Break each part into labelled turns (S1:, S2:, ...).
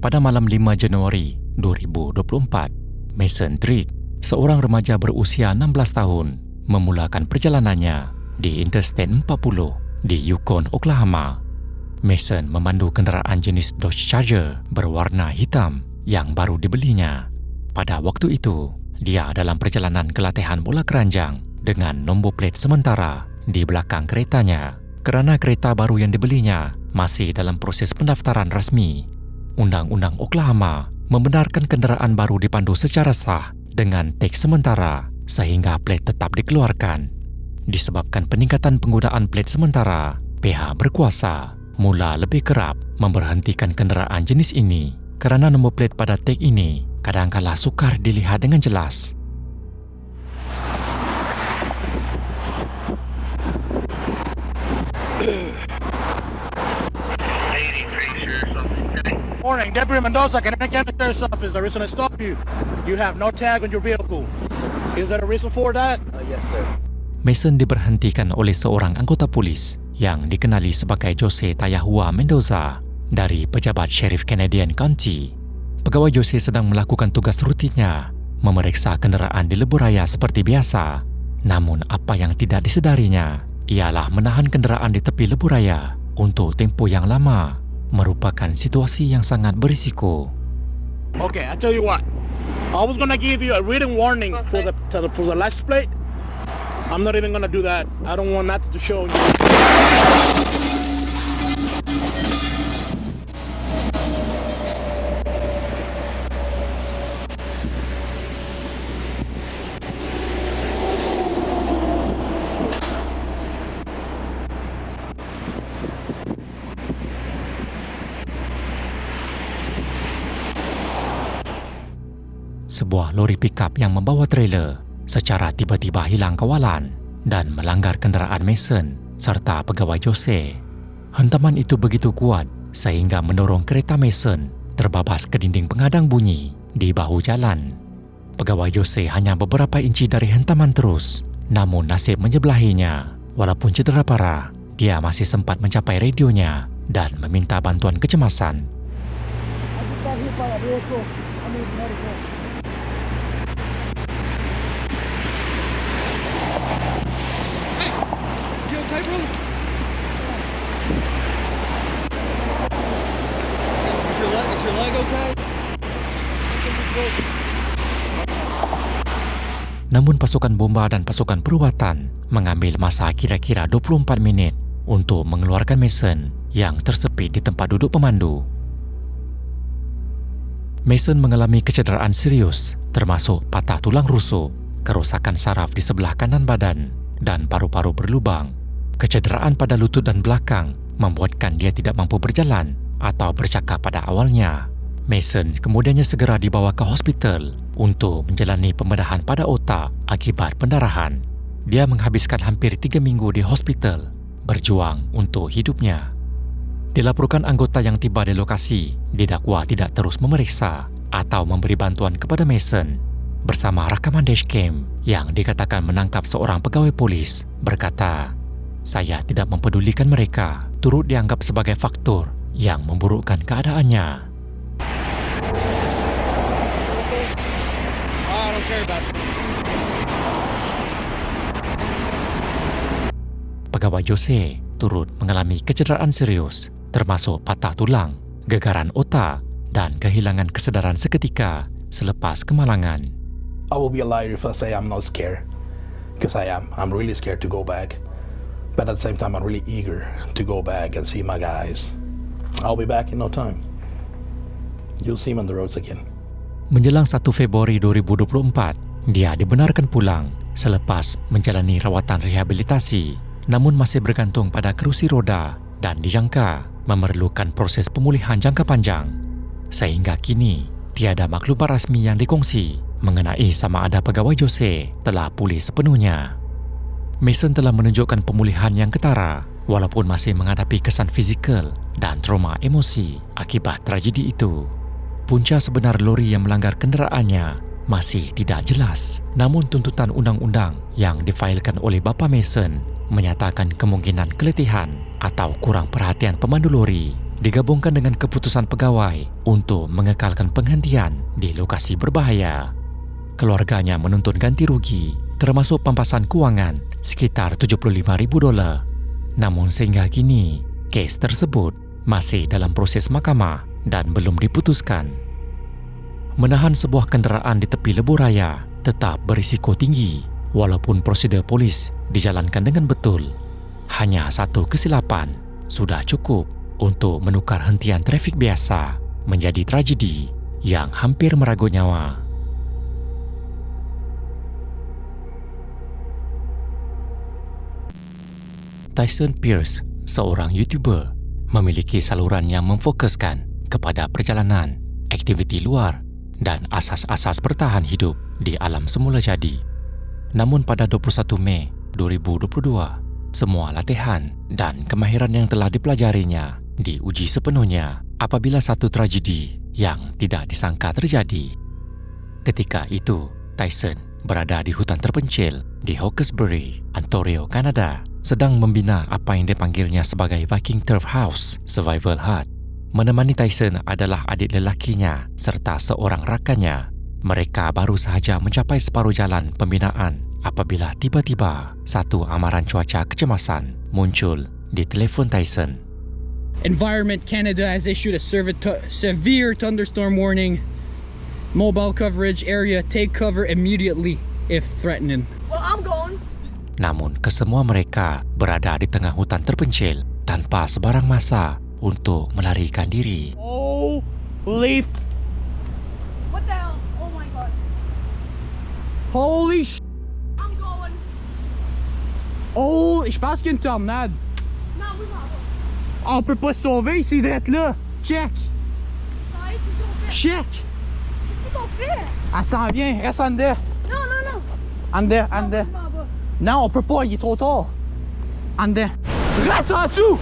S1: pada malam 5 Januari 2024, Mason Drake, seorang remaja berusia 16 tahun, memulakan perjalanannya di Interstate 40 di Yukon, Oklahoma. Mason memandu kenderaan jenis Dodge Charger berwarna hitam yang baru dibelinya. Pada waktu itu, dia dalam perjalanan ke latihan bola keranjang dengan nombor plat sementara di belakang keretanya kerana kereta baru yang dibelinya masih dalam proses pendaftaran rasmi. Undang-undang Oklahoma membenarkan kenderaan baru dipandu secara sah dengan teks sementara sehingga plat tetap dikeluarkan. Disebabkan peningkatan penggunaan plat sementara, pihak berkuasa mula lebih kerap memberhentikan kenderaan jenis ini kerana nombor plat pada tag ini kadangkala sukar dilihat dengan jelas.
S2: Morning, Deputy Mendoza, can I get the sheriff's office? The reason I stopped you, you have no tag on your vehicle. Is there a reason for that?
S3: Yes, sir.
S1: Mason diberhentikan oleh seorang anggota polis yang dikenali sebagai Jose Tayahua Mendoza dari pejabat Sheriff Canadian County. Pegawai Jose sedang melakukan tugas rutinnya, memeriksa kenderaan di lebuh raya seperti biasa. Namun apa yang tidak disedarinya ialah menahan kenderaan di tepi lebuh raya untuk tempoh yang lama merupakan situasi yang sangat berisiko.
S2: Okay, I tell you what. I was gonna give you a written warning for the license plate. I'm not even gonna do that. I don't want that to show you.
S1: Sebuah lori pikap yang membawa trailer secara tiba-tiba hilang kawalan dan melanggar kenderaan Mason serta pegawai Jose. Hentaman itu begitu kuat sehingga mendorong kereta Mason terbabas ke dinding pengadang bunyi di bahu jalan. Pegawai Jose hanya beberapa inci dari hentaman terus, namun nasib menyebelahinya. Walaupun cedera parah, dia masih sempat mencapai radionya dan meminta bantuan kecemasan.
S3: Is your leg okay?
S1: Namun pasukan bomba dan pasukan perawatan mengambil masa kira-kira 24 minit untuk mengeluarkan Mason yang tersepit di tempat duduk pemandu. Mason mengalami kecederaan serius termasuk patah tulang rusuk, kerosakan saraf di sebelah kanan badan dan paru-paru berlubang. Kecederaan pada lutut dan belakang membuatkan dia tidak mampu berjalan atau bercakap pada awalnya. Mason kemudiannya segera dibawa ke hospital untuk menjalani pembedahan pada otak akibat pendarahan. Dia menghabiskan hampir 3 minggu di hospital berjuang untuk hidupnya. Dilaporkan anggota yang tiba di lokasi didakwa tidak terus memeriksa atau memberi bantuan kepada Mason. Bersama rakaman dashcam yang dikatakan menangkap seorang pegawai polis berkata, "Saya tidak mempedulikan mereka," turut dianggap sebagai faktor yang memburukkan keadaannya. Pegawai Jose turut mengalami kecederaan serius termasuk patah tulang, gegaran otak dan kehilangan kesedaran seketika selepas kemalangan.
S4: I will be a liar if I say I'm not scared, because I am. I'm really scared to go back, but at the same time I'm really eager to go back and see my guys. I'll be back in no time. You'll see me on the roads again.
S1: Menjelang 1 Februari 2024, dia dibenarkan pulang selepas menjalani rawatan rehabilitasi, namun masih bergantung pada kerusi roda dan dijangka memerlukan proses pemulihan jangka panjang. Sehingga kini, tiada maklumat rasmi yang dikongsi mengenai sama ada pegawai Jose telah pulih sepenuhnya. Mason telah menunjukkan pemulihan yang ketara walaupun masih menghadapi kesan fizikal dan trauma emosi akibat tragedi itu. Punca sebenar lori yang melanggar kenderaannya masih tidak jelas, namun tuntutan undang-undang yang difailkan oleh bapa Mason menyatakan kemungkinan keletihan atau kurang perhatian pemandu lori digabungkan dengan keputusan pegawai untuk mengekalkan penghentian di lokasi berbahaya. Keluarganya menuntut ganti rugi termasuk pampasan kewangan sekitar $75,000. Namun sehingga kini, kes tersebut masih dalam proses mahkamah dan belum diputuskan. Menahan sebuah kenderaan di tepi lebuh raya tetap berisiko tinggi walaupun prosedur polis dijalankan dengan betul. Hanya satu kesilapan sudah cukup untuk menukar hentian trafik biasa menjadi tragedi yang hampir meragut nyawa. Tyson Pierce, seorang YouTuber, memiliki saluran yang memfokuskan kepada perjalanan, aktiviti luar dan asas-asas bertahan hidup di alam semula jadi. Namun pada 21 Mei 2022, semua latihan dan kemahiran yang telah dipelajarinya diuji sepenuhnya apabila satu tragedi yang tidak disangka terjadi. Ketika itu, Tyson berada di hutan terpencil di Hawkesbury, Ontario, Kanada, sedang membina apa yang dipanggilnya sebagai Viking Turf House Survival Hut. Menemani Tyson adalah adik lelakinya serta seorang rakannya. Mereka baru sahaja mencapai separuh jalan pembinaan apabila tiba-tiba satu amaran cuaca kecemasan muncul di telefon Tyson.
S5: Environment Canada has issued a severe thunderstorm warning. Mobile coverage area, take cover immediately if threatening.
S6: Well, I'm going.
S1: Namun kesemua mereka berada di tengah hutan terpencil tanpa sebarang masa untuk melarikan diri.
S5: Holy
S6: What the hell? Oh my god.
S5: Holy
S6: I'm going.
S5: Oh, je pense qu'il y a une tornade.
S6: Non, oui, maman.
S5: On peut pas se sauver, c'est d'être là. Check.
S6: Ouais, c'est sauvé.
S5: Check.
S6: Qu'est-ce qu'on fait?
S5: Elle s'en vient, reste en dedans.
S6: Non, non, non.
S5: En dedans, en
S6: Non,
S5: dedans.
S6: je m'en vais.
S5: Non, on peut pas, il est trop tard. En dedans. Reste en dessous.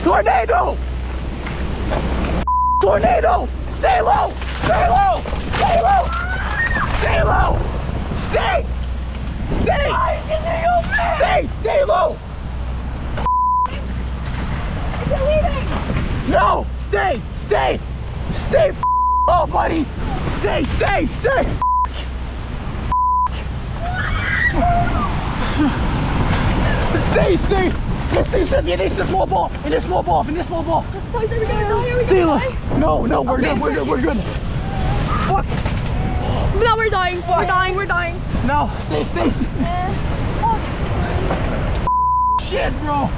S5: Tornado. Tornado. Stay low. Stay low. Stay low. Stay low. Stay. Stay. Stay. Stay low.
S6: Is it leaving?
S5: No. Stay. Stay. Stay. Oh, buddy. Stay. Stay. Stay. Stay, stay. Finish this small ball. Finish small ball. Finish small ball.
S6: Guys, are we gonna die? Are we
S5: Stay low.
S6: gonna die?
S5: No, no, we're
S6: Okay,
S5: good. We're good. We're good. Fuck.
S6: No, we're dying. We're dying. We're dying.
S5: No, stay, stay.
S6: Fuck.
S5: Shit, bro.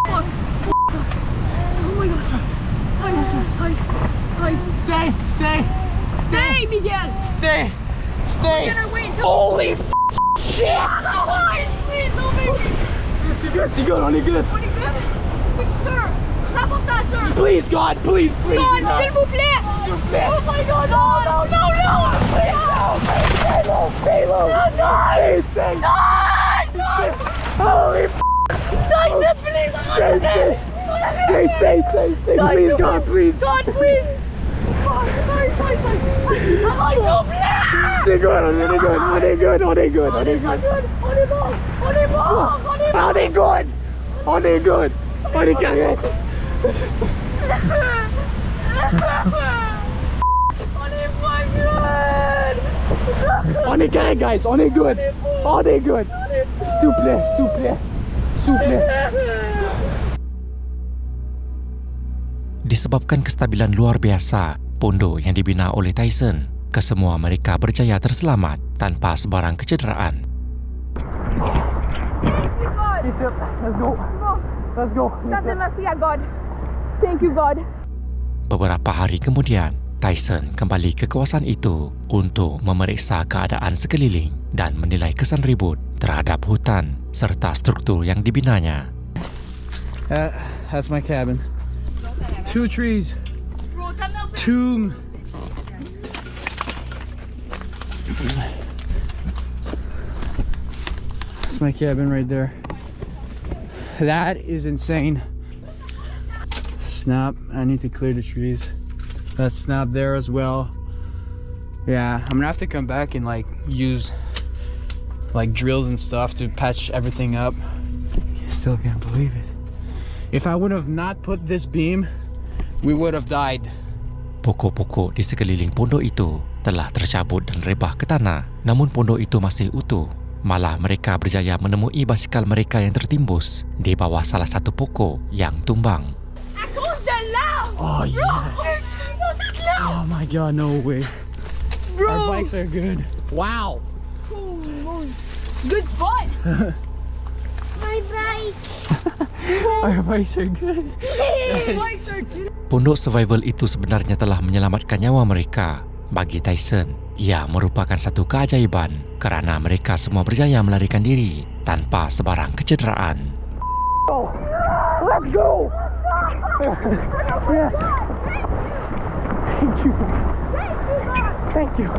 S6: Fuck. Oh my god. Guys.
S5: Stay, stay,
S6: Stay, Miguel.
S5: stay, stay.
S6: We're gonna wait until.
S5: Holy shit.
S6: No, guys, please, don't make me.
S5: C'est good, on est good.
S6: On est good? Oui, sir. 100% sir.
S5: Please, God, please, please.
S6: God,
S5: no.
S6: s'il vous plaît.
S5: S'il vous plaît.
S6: Oh my god, no.
S5: Please, no. Stay low, stay low.
S6: No.
S5: Stay, stay.
S6: No.
S5: Holy
S6: Tyson, please.
S5: Stay, stay. Stay, stay, stay, stay. Please, God, please.
S6: God, please. Sorry. I'm like so blessed.
S5: C'est good, on est good, on est good, on est good, on est good.
S6: On est bon.
S5: On est good. On est good. On est correct.
S6: On est pas good.
S5: On est correct, guys. On est good. On est good. S'il vous plaît, s'il vous plaît. S'il vous plaît.
S1: Disebabkan kestabilan luar biasa pondok yang dibina oleh Tyson, kesemua mereka berjaya terselamat tanpa sebarang kecederaan.
S5: Let's go. Let's go.
S6: Tante, merci à God. Thank you, God.
S1: Beberapa hari kemudian, Tyson kembali ke kawasan itu untuk memeriksa keadaan sekeliling dan menilai kesan ribut terhadap hutan serta struktur yang dibinanya.
S5: That's my cabin. 2 trees. 2. That's my cabin right there. That is insane. Snap. I need to clear the trees. That's snap there as well. Yeah, I'm gonna have to come back and like use like drills and stuff to patch everything up. Still can't believe it. If I would have not put this beam we would have died.
S1: Pokok-pokok di sekeliling pondok itu telah tercabut dan rebah ke tanah, namun pondok itu masih utuh. Malah mereka berjaya menemui basikal mereka yang tertimbus di bawah salah satu pokok yang tumbang.
S6: Who's that loud?
S5: Oh yes. Oh my god, no way.
S6: Bro.
S5: Our bikes are good. Wow.
S6: Good spot.
S7: My bike.
S5: Our bikes are good.
S6: Bikes are good.
S1: Pondok survival itu sebenarnya telah menyelamatkan nyawa mereka. Bagi Tyson, ia merupakan satu keajaiban kerana mereka semua berjaya melarikan diri tanpa sebarang kecederaan.
S6: Let's go.
S5: Yes. Thank you. Thank you.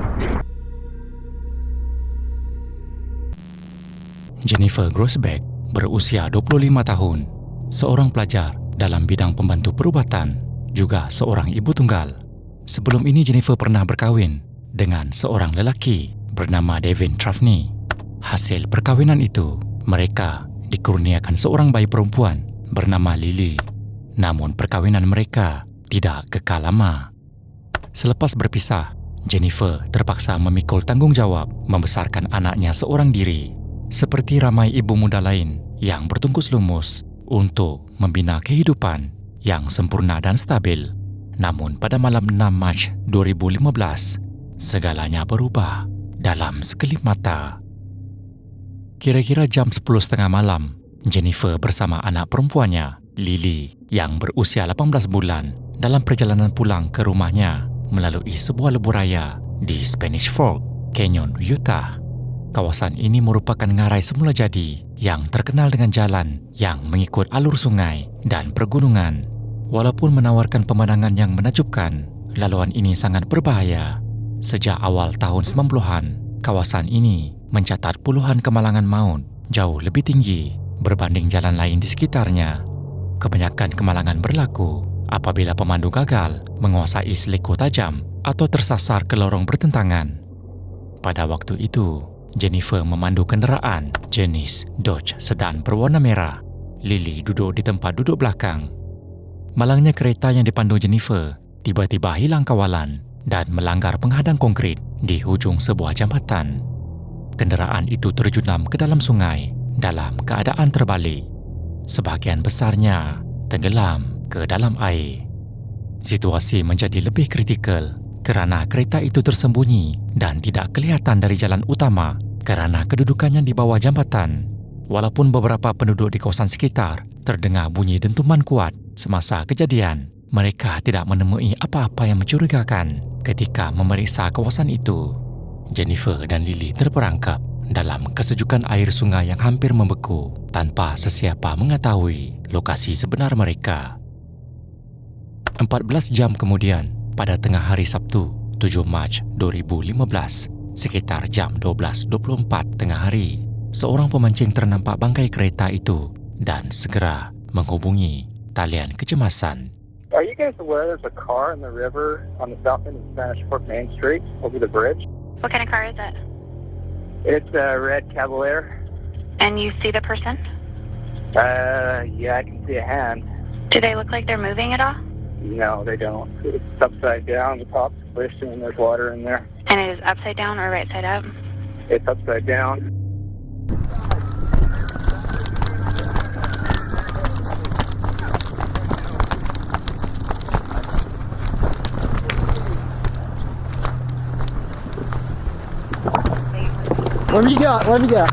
S1: Jennifer Grosbeck berusia 25 tahun, seorang pelajar dalam bidang pembantu perubatan, juga seorang ibu tunggal. Sebelum ini Jennifer pernah berkahwin dengan seorang lelaki bernama Devin Trafny. Hasil perkahwinan itu, mereka dikurniakan seorang bayi perempuan bernama Lily. Namun perkahwinan mereka tidak kekal lama. Selepas berpisah, Jennifer terpaksa memikul tanggungjawab membesarkan anaknya seorang diri. Seperti ramai ibu muda lain yang bertungkus lumus untuk membina kehidupan yang sempurna dan stabil. Namun pada malam 6 Mac 2015, segalanya berubah dalam sekelip mata. Kira-kira jam 10.30 malam, Jennifer bersama anak perempuannya, Lily, yang berusia 18 bulan, dalam perjalanan pulang ke rumahnya melalui sebuah lebuh raya di Spanish Fork, Canyon, Utah. Kawasan ini merupakan ngarai semula jadi yang terkenal dengan jalan yang mengikut alur sungai dan pergunungan. Walaupun menawarkan pemandangan yang menakjubkan, laluan ini sangat berbahaya. Sejak awal tahun 90-an, kawasan ini mencatat puluhan kemalangan maut jauh lebih tinggi berbanding jalan lain di sekitarnya. Kebanyakan kemalangan berlaku apabila pemandu gagal menguasai seleko tajam atau tersasar ke lorong bertentangan. Pada waktu itu, Jennifer memandu kenderaan jenis Dodge sedan berwarna merah. Lily duduk di tempat duduk belakang. Malangnya kereta yang dipandu Jennifer tiba-tiba hilang kawalan dan melanggar penghadang konkrit di hujung sebuah jambatan. Kenderaan itu terjunam ke dalam sungai dalam keadaan terbalik. Sebahagian besarnya tenggelam ke dalam air. Situasi menjadi lebih kritikal kerana kereta itu tersembunyi dan tidak kelihatan dari jalan utama kerana kedudukannya di bawah jambatan. Walaupun beberapa penduduk di kawasan sekitar terdengar bunyi dentuman kuat semasa kejadian, mereka tidak menemui apa-apa yang mencurigakan ketika memeriksa kawasan itu. Jennifer dan Lily terperangkap dalam kesejukan air sungai yang hampir membeku tanpa sesiapa mengetahui lokasi sebenar mereka. 14 jam kemudian, pada tengah hari Sabtu, 7 Mac 2015, sekitar jam 12.24 tengah hari, seorang pemancing ternampak bangkai kereta itu dan segera menghubungi talian kecemasan.
S8: Are you guys aware there's a car in the river on the south end of Spanish Fork Main Street over the bridge?
S7: What kind of car is it?
S8: It's a red Cavalier.
S7: And you see the person?
S8: Yeah, I can see a hand.
S7: Do they look like they're moving at all?
S8: No, they don't. It's upside down. The top's squished and there's water in there.
S7: And it is upside down or right side up?
S8: It's upside down.
S5: What have you got? What have you got?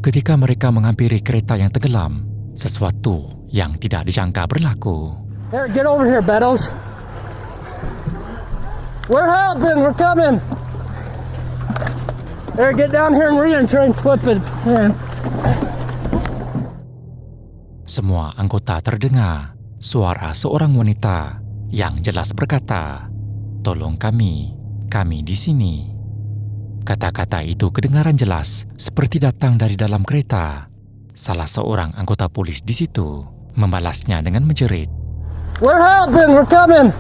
S1: Ketika mereka menghampiri kereta yang tenggelam, sesuatu yang tidak dijangka berlaku.
S5: Here, get over here, Beddoes. We're helping. We're coming. Here, get down here and read and try and flip it. Man.
S1: Semua anggota terdengar suara seorang wanita yang jelas berkata, "Tolong kami di sini." Kata-kata itu kedengaran jelas seperti datang dari dalam kereta. Salah seorang anggota polis di situ membalasnya dengan menjerit,
S5: We're helping. We're coming.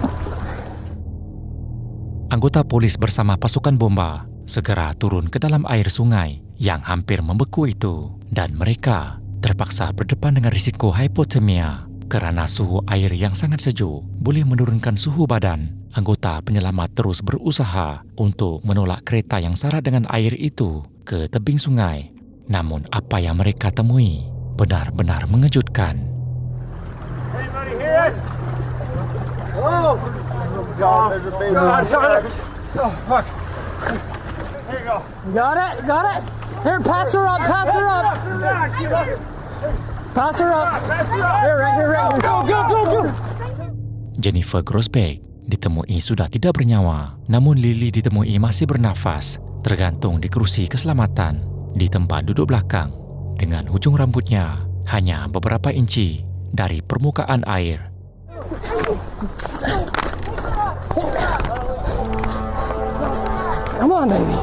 S1: anggota polis bersama pasukan bomba segera turun ke dalam air sungai yang hampir membeku itu dan mereka terpaksa berdepan dengan risiko hipotermia kerana suhu air yang sangat sejuk boleh menurunkan suhu badan. Anggota penyelamat terus berusaha untuk menolak kereta yang syarat dengan air itu ke tebing sungai. Namun apa yang mereka temui benar-benar mengejutkan.
S3: Anybody hear us? Hello? God, there's a baby. God. Oh, fuck. Here you go.
S6: Got it? Got it? Here, pass her up, pass her up. Pass her up. Here, right here, right here. Go.
S1: Jennifer Grosbeck ditemui sudah tidak bernyawa, namun Lily ditemui masih bernafas, tergantung di kerusi keselamatan di tempat duduk belakang dengan hujung rambutnya hanya beberapa inci dari permukaan air.
S6: Come on, baby.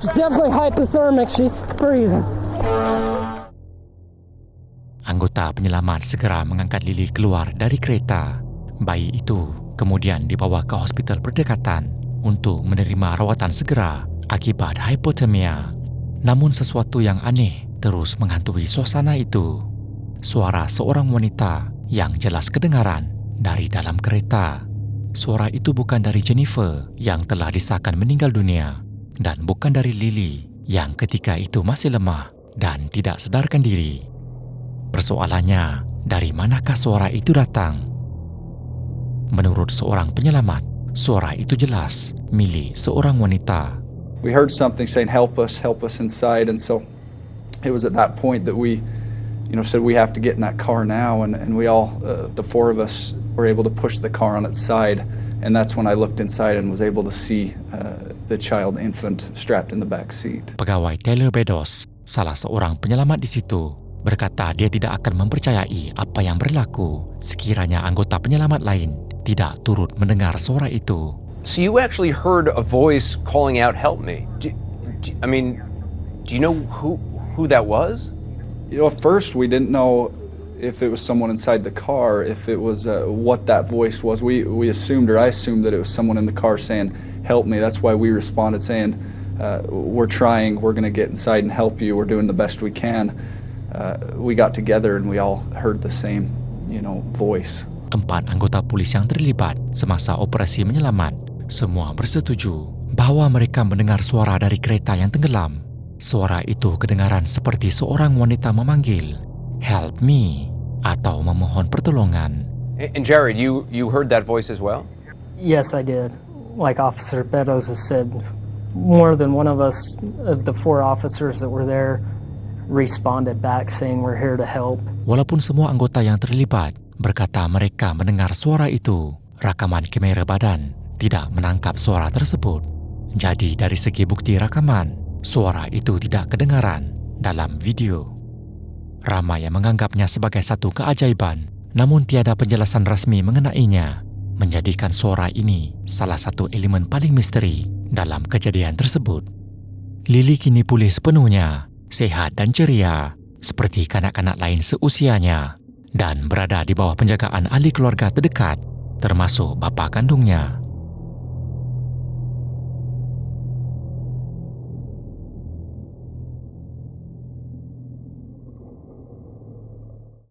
S6: She's definitely hypothermic. She's freezing.
S1: Anggota penyelamat segera mengangkat Lily keluar dari kereta. Bayi itu kemudian dibawa ke hospital berdekatan untuk menerima rawatan segera akibat hipotermia. Namun sesuatu yang aneh terus menghantui suasana itu. Suara seorang wanita yang jelas kedengaran dari dalam kereta. Suara itu bukan dari Jennifer yang telah disahkan meninggal dunia dan bukan dari Lily yang ketika itu masih lemah dan tidak sadarkan diri. Persoalannya, dari manakah suara itu datang? Menurut seorang penyelamat, suara itu jelas milik seorang wanita.
S9: We heard something saying, help us inside. And so it was at that point that we, said we have to get in that car now. And we all, the four of us, were able to push the car on its side. And that's when I looked inside and was able to see the infant strapped in the back seat.
S1: Pegawai Taylor Bedos, salah seorang penyelamat di situ, berkata dia tidak akan mempercayai apa yang berlaku sekiranya anggota penyelamat lain tidak turut mendengar suara itu.
S10: So you actually heard a voice calling out, "Help me." Do you know who that was?
S9: At first we didn't know if it was someone inside the car, if it was what that voice was. I assumed that it was someone in the car saying, "Help me." That's why we responded saying, "We're trying. We're going to get inside and help you. We're doing the best we can." We got together and we all heard the same, voice.
S1: 4 anggota polis yang terlibat semasa operasi menyelamat semua bersetuju bahawa mereka mendengar suara dari kereta yang tenggelam. Suara itu kedengaran seperti seorang wanita memanggil, "Help me," atau memohon pertolongan.
S10: And Jared, you heard that voice as well?
S11: Yes, I did. Like Officer Bedos has said, more than one of us, of the 4 officers that were there, responded back saying we're here to help.
S1: Walaupun semua anggota yang terlibat berkata mereka mendengar suara itu, rakaman kamera badan tidak menangkap suara tersebut. Jadi dari segi bukti rakaman, suara itu tidak kedengaran dalam video. Ramai yang menganggapnya sebagai satu keajaiban, namun tiada penjelasan rasmi mengenainya, menjadikan suara ini salah satu elemen paling misteri dalam kejadian tersebut. Lily kini pulih sepenuhnya, sehat dan ceria, seperti kanak-kanak lain seusianya, dan berada di bawah penjagaan ahli keluarga terdekat, termasuk bapa kandungnya.